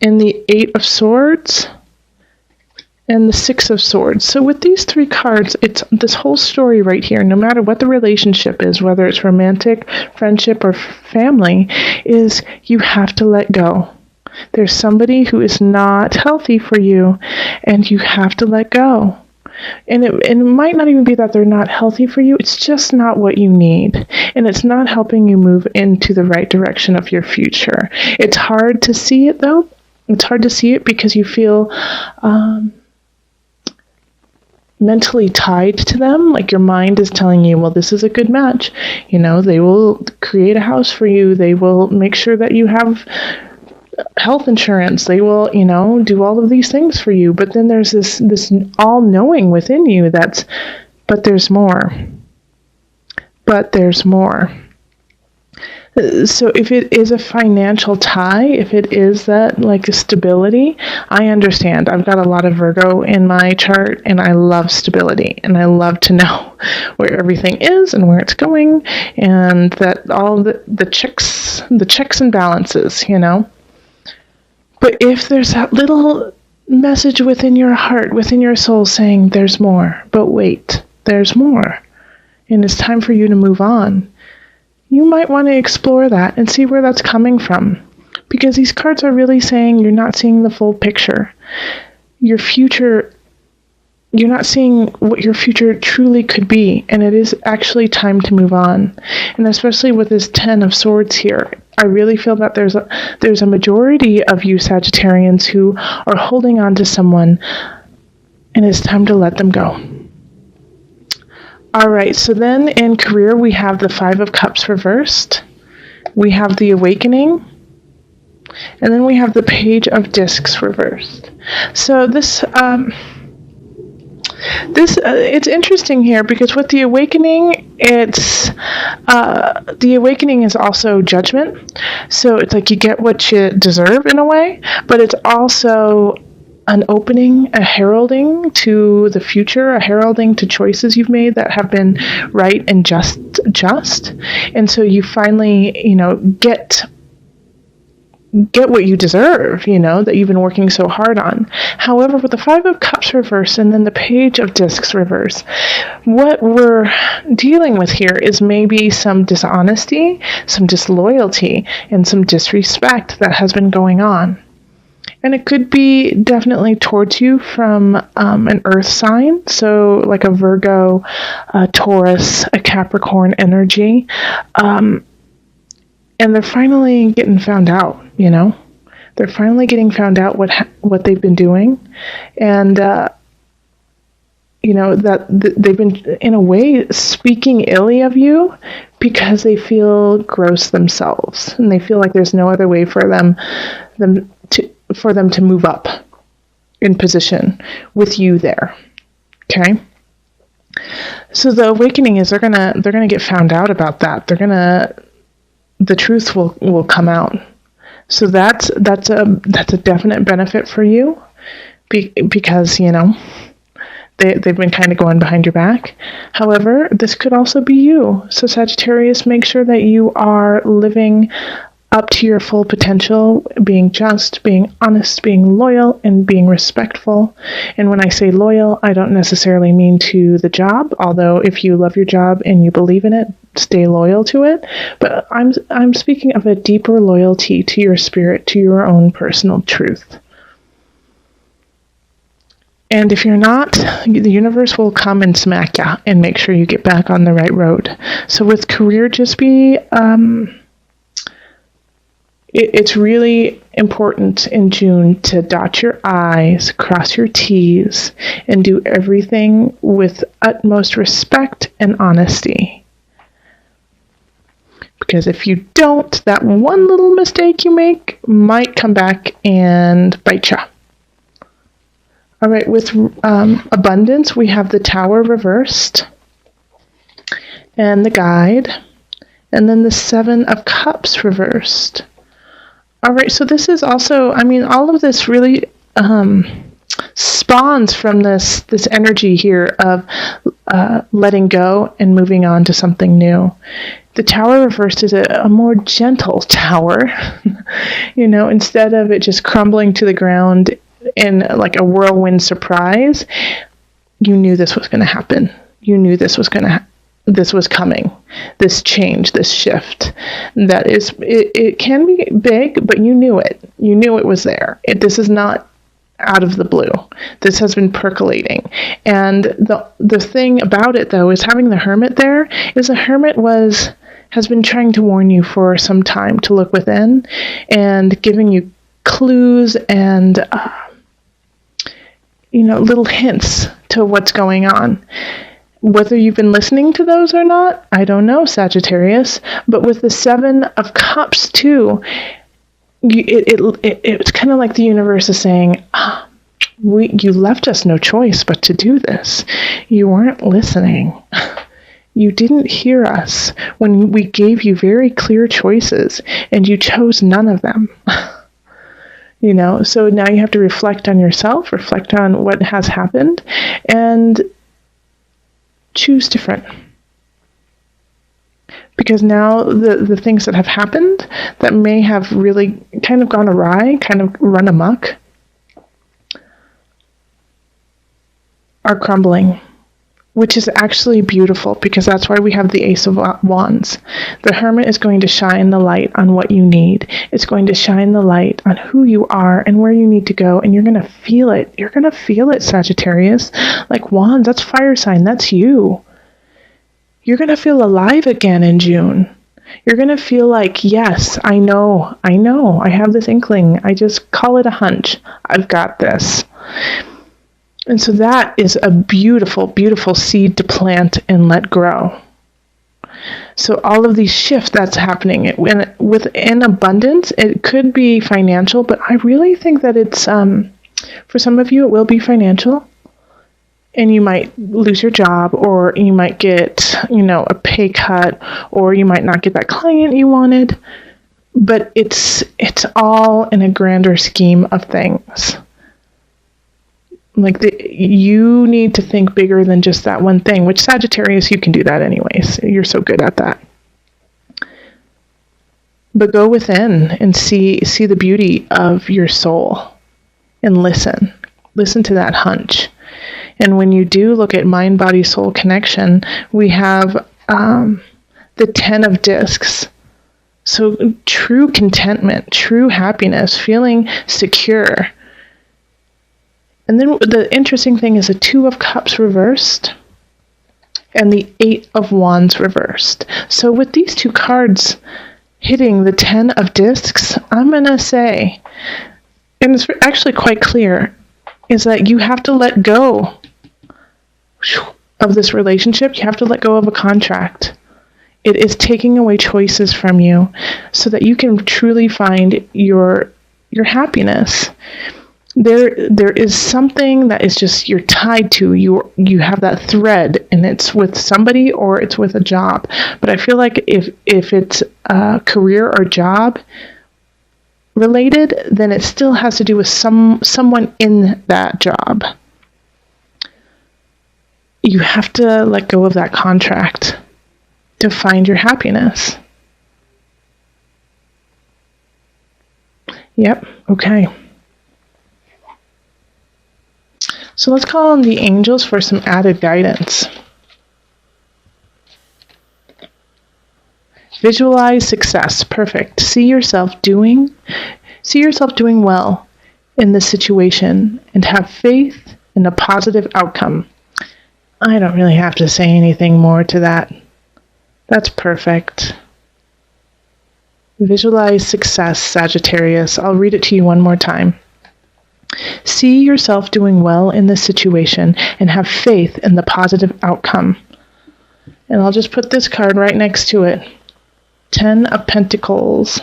and the Eight of Swords, and the Six of Swords. So with these three cards, it's this whole story right here, no matter what the relationship is, whether it's romantic, friendship, or family, is you have to let go. There's somebody who is not healthy for you, and you have to let go. And it might not even be that they're not healthy for you. It's just not what you need. And it's not helping you move into the right direction of your future. It's hard to see it, though. It's hard to see it because you feel mentally tied to them. Like your mind is telling you, well, this is a good match. You know, they will create a house for you. They will make sure that you have health insurance. They will, you know, do all of these things for you. But then there's this all-knowing within you that's, but there's more. But there's more. So if it is a financial tie, if it is that like a stability, I understand. I've got a lot of Virgo in my chart, and I love stability, and I love to know where everything is and where it's going, and that all the checks and balances, you know. But if there's that little message within your heart, within your soul saying there's more, but wait, there's more, and it's time for you to move on, you might want to explore that and see where that's coming from. Because these cards are really saying you're not seeing the full picture. Your future, you're not seeing what your future truly could be. And it is actually time to move on. And especially with this 10 of Swords here, I really feel that there's a majority of you Sagittarians who are holding on to someone, and it's time to let them go. All right, so then in career, we have the Five of Cups reversed. We have the Awakening. And then we have the Page of Discs reversed. So this it's interesting here because with the Awakening, the Awakening is also judgment. So it's like you get what you deserve in a way, but it's also an opening, a heralding to the future, a heralding to choices you've made that have been right and just. And so you finally, you know, get what you deserve, you know, that you've been working so hard on. However, with the Five of Cups reverse and then the Page of Discs reverse, what we're dealing with here is maybe some dishonesty, some disloyalty, and some disrespect that has been going on. And it could be definitely towards you from an earth sign, so like a Virgo, a Taurus, a Capricorn energy. And they're finally getting found out, you know. They're finally getting found out what they've been doing. And, you know, that they've been, in a way, speaking illy of you because they feel gross themselves. And they feel like there's no other way for them to move up in position with you there. Okay? So the Awakening is they're gonna get found out about that. The truth will come out. So that's a definite benefit for you because, you know, they've been kind of going behind your back. However, this could also be you. So Sagittarius, make sure that you are living up to your full potential, being just, being honest, being loyal, and being respectful. And when I say loyal, I don't necessarily mean to the job, although if you love your job and you believe in it, stay loyal to it. But I'm speaking of a deeper loyalty to your spirit, to your own personal truth. And if you're not, the universe will come and smack you and make sure you get back on the right road. So with career, just be... It's really important in June to dot your I's, cross your T's, and do everything with utmost respect and honesty. Because if you don't, that one little mistake you make might come back and bite you. All right, with abundance, we have the Tower reversed, and the Guide, and then the Seven of Cups reversed. All right, so this is also, I mean, all of this really spawns from this energy here of letting go and moving on to something new. The Tower reversed is a more gentle tower, instead of it just crumbling to the ground in like a whirlwind surprise. You knew this was going to happen. You knew this was coming. This change, this shift. That is, it can be big, but you knew it. You knew it was there. This is not out of the blue. This has been percolating. And the thing about it, though, is having the Hermit there, is the Hermit has been trying to warn you for some time to look within and giving you clues and little hints to what's going on. Whether you've been listening to those or not, I don't know, Sagittarius. But with the Seven of Cups too, it's kind of like the universe is saying, you left us no choice but to do this. You weren't listening. You didn't hear us when we gave you very clear choices, and you chose none of them. So now you have to reflect on yourself, reflect on what has happened, and choose different. Because now the things that have happened that may have really kind of gone awry, kind of run amok, are crumbling, which is actually beautiful, because that's why we have the Ace of Wands. The Hermit is going to shine the light on what you need. It's going to shine the light on who you are and where you need to go, and you're going to feel it. You're going to feel it, Sagittarius. Like Wands, that's fire sign. That's you. You're going to feel alive again in June. You're going to feel like, yes, I know, I have this inkling. I just call it a hunch. I've got this. And so that is a beautiful, beautiful seed to plant and let grow. So all of these shifts that's happening within abundance, it could be financial, but I really think that it's, for some of you, it will be financial. And you might lose your job, or you might get, a pay cut, or you might not get that client you wanted. But it's all in a grander scheme of things. Like you need to think bigger than just that one thing, which Sagittarius, you can do that anyways. You're so good at that. But go within and see the beauty of your soul and listen to that hunch. And when you do look at mind, body, soul connection, we have the 10 of discs. So true contentment, true happiness, feeling secure. And then the interesting thing is the 2 of Cups reversed and the 8 of Wands reversed. So with these two cards hitting the 10 of discs, I'm going to say, and it's actually quite clear, is that you have to let go of this relationship. You have to let go of a contract. It is taking away choices from you so that you can truly find your happiness. There is something that is just you're tied to. You have that thread, and it's with somebody or it's with a job. But I feel like if it's career or job related, then it still has to do with someone in that job. You have to let go of that contract to find your happiness. Yep, okay. So let's call on the angels for some added guidance. Visualize success. Perfect. See yourself doing well in this situation and have faith in a positive outcome. I don't really have to say anything more to that. That's perfect. Visualize success, Sagittarius. I'll read it to you one more time. See yourself doing well in this situation and have faith in the positive outcome. And I'll just put this card right next to it. 10 of Pentacles.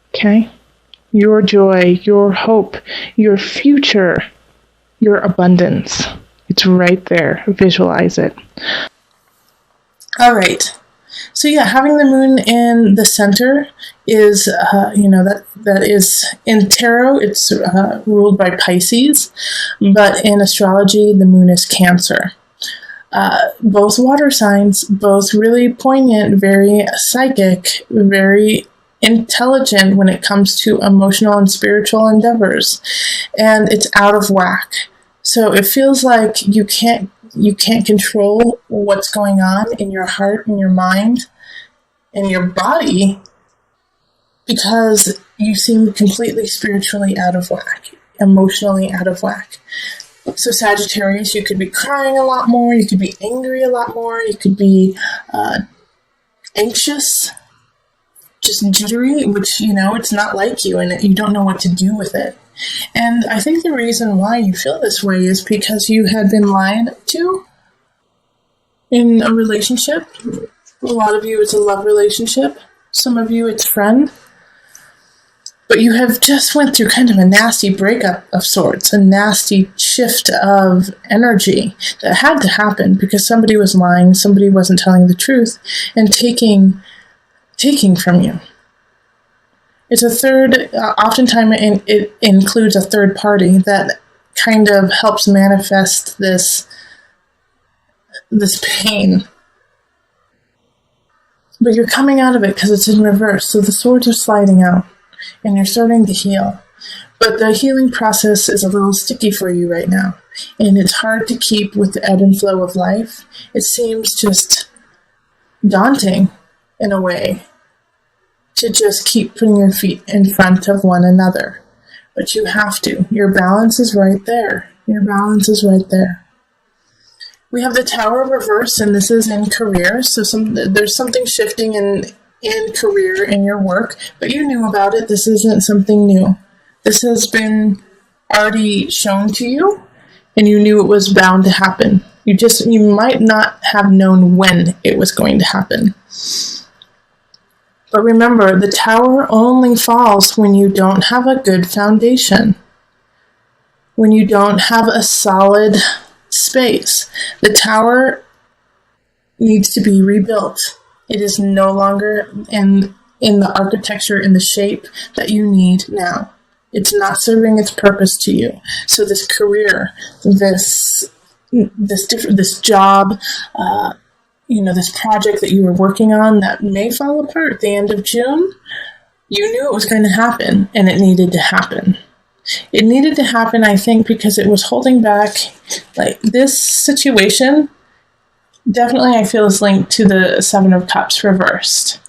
Okay? Your joy, your hope, your future, your abundance. It's right there. Visualize it. All right. So yeah, having the moon in the center is, that is in tarot. It's ruled by Pisces, but in astrology, the moon is Cancer. Both water signs, both really poignant, very psychic, very intelligent when it comes to emotional and spiritual endeavors, and it's out of whack. So it feels like you can't control what's going on in your heart, in your mind, in your body, because you seem completely spiritually out of whack, emotionally out of whack. So Sagittarius, you could be crying a lot more, you could be angry a lot more, you could be anxious, just jittery, which, it's not like you, and you don't know what to do with it. And I think the reason why you feel this way is because you had been lied to in a relationship. A lot of you, it's a love relationship. Some of you, it's friend. But you have just went through kind of a nasty breakup of sorts, a nasty shift of energy that had to happen because somebody was lying, somebody wasn't telling the truth, and taking from you. It's a third, oftentimes it includes a third party that kind of helps manifest this pain. But you're coming out of it because it's in reverse, so the swords are sliding out, and you're starting to heal. But the healing process is a little sticky for you right now, and it's hard to keep with the ebb and flow of life. It seems just daunting, in a way, to just keep putting your feet in front of one another. But you have to. Your balance is right there. Your balance is right there. We have the Tower reverse, and this is in career. So there's something shifting in career, in your work, but you knew about it. This isn't something new. This has been already shown to you, and you knew it was bound to happen. You might not have known when it was going to happen. But remember, the Tower only falls when you don't have a good foundation, when you don't have a solid space. The Tower needs to be rebuilt. It is no longer in the architecture, in the shape that you need now. It's not serving its purpose to you. So this career, this job, this project that you were working on that may fall apart at the end of June, you knew it was going to happen, and it needed to happen. It needed to happen, I think, because it was holding back, like, this situation. Definitely, I feel is linked to the Seven of Cups reversed.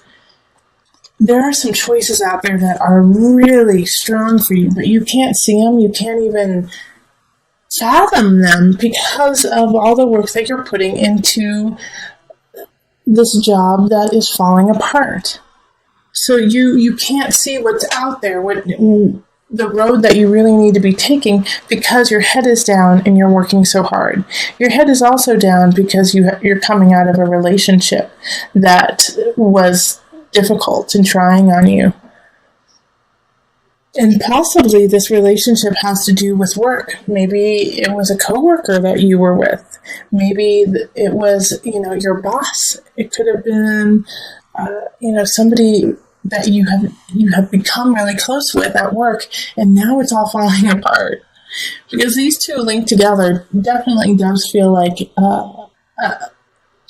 There are some choices out there that are really strong for you, but you can't see them. You can't even fathom them because of all the work that you're putting into this job that is falling apart. So you can't see what's out there, the road that you really need to be taking, because your head is down and you're working so hard. Your head is also down because you're coming out of a relationship that was difficult and trying on you. And possibly this relationship has to do with work. Maybe it was a coworker that you were with. Maybe it was, your boss. It could have been, somebody that you have become really close with at work, and now it's all falling apart. Because these two linked together definitely does feel like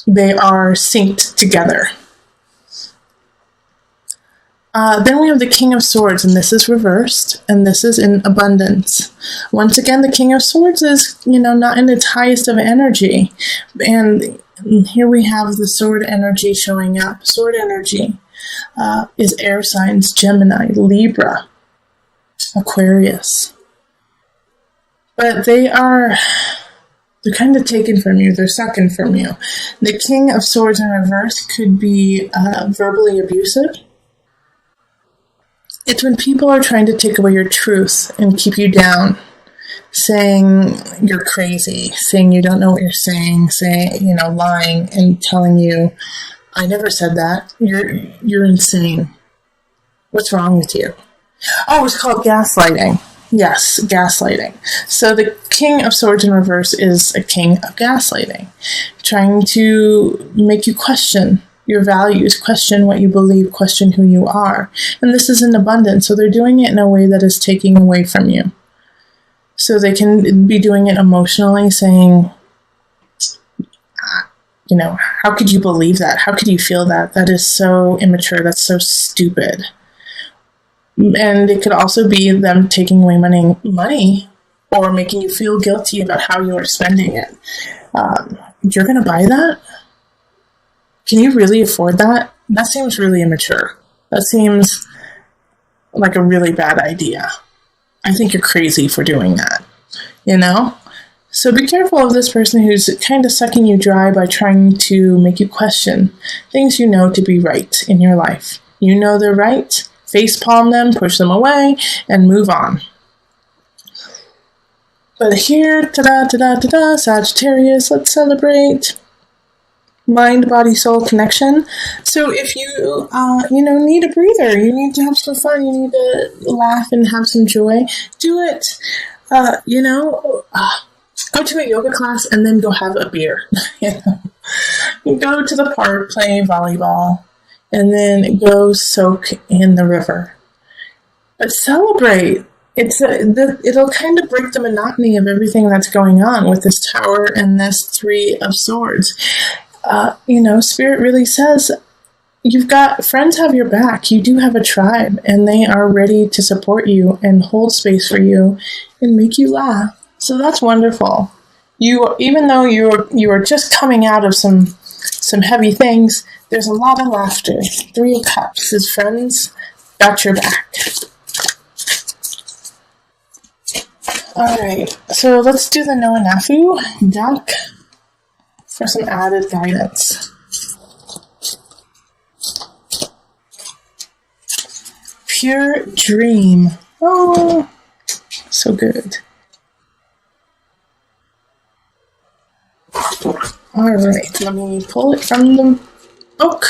they are synced together. Then we have the King of Swords, and this is reversed, and this is in abundance. Once again, the King of Swords is, not in its highest of energy. And here we have the sword energy showing up. Sword energy is air signs: Gemini, Libra, Aquarius. But they're kind of taken from you. They're sucking from you. The King of Swords in reverse could be verbally abusive. It's when people are trying to take away your truth and keep you down, saying you're crazy, saying you don't know what you're saying, lying and telling you, I never said that. You're insane. What's wrong with you? Oh, it's called gaslighting. Yes, gaslighting. So the King of Swords in reverse is a king of gaslighting, trying to make you question your values, question what you believe, question who you are. And this is in abundance, so they're doing it in a way that is taking away from you. So they can be doing it emotionally, saying, how could you believe that? How could you feel that? That is so immature. That's so stupid. And it could also be them taking away money or making you feel guilty about how you are spending it. You're going to buy that? Can you really afford that? That seems really immature. That seems like a really bad idea. I think you're crazy for doing that, So be careful of this person who's kind of sucking you dry by trying to make you question things you know to be right in your life. You know they're right, facepalm them, push them away, and move on. But here, Sagittarius, let's celebrate mind, body, soul connection. So if you, need a breather, you need to have some fun, you need to laugh and have some joy, do it. Go to a yoga class and then go have a beer. Go to the park, play volleyball, and then go soak in the river. But celebrate. It'll kind of break the monotony of everything that's going on with this Tower and this Three of Swords. Spirit really says you've got friends have your back. You do have a tribe, and they are ready to support you and hold space for you and make you laugh. So that's wonderful. Even though you are just coming out of some heavy things, there's a lot of laughter. Three of Cups. His friends got your back. Alright, so let's do the Noanafu deck for some added guidance. Pure Dream. Oh, so good. Alright, let me pull it from the book.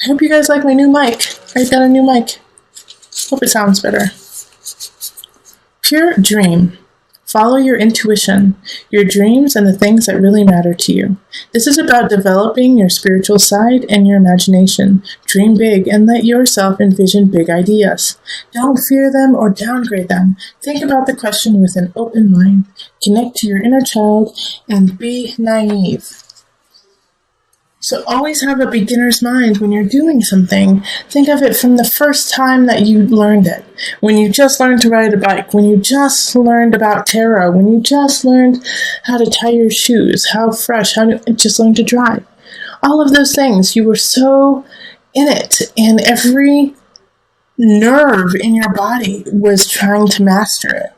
I hope you guys like my new mic. I got a new mic. Hope it sounds better. Pure Dream. Follow your intuition, your dreams, and the things that really matter to you. This is about developing your spiritual side and your imagination. Dream big and let yourself envision big ideas. Don't fear them or downgrade them. Think about the question with an open mind. Connect to your inner child and be naive. So always have a beginner's mind when you're doing something. Think of it from the first time that you learned it. When you just learned to ride a bike, when you just learned about tarot, when you just learned how to tie your shoes, how to just learn to drive. All of those things, you were so in it, and every nerve in your body was trying to master it.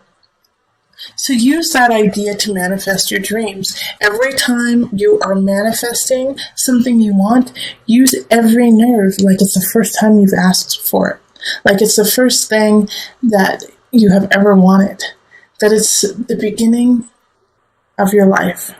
So use that idea to manifest your dreams. Every time you are manifesting something you want, use every nerve like it's the first time you've asked for it. Like it's the first thing that you have ever wanted. That it's the beginning of your life.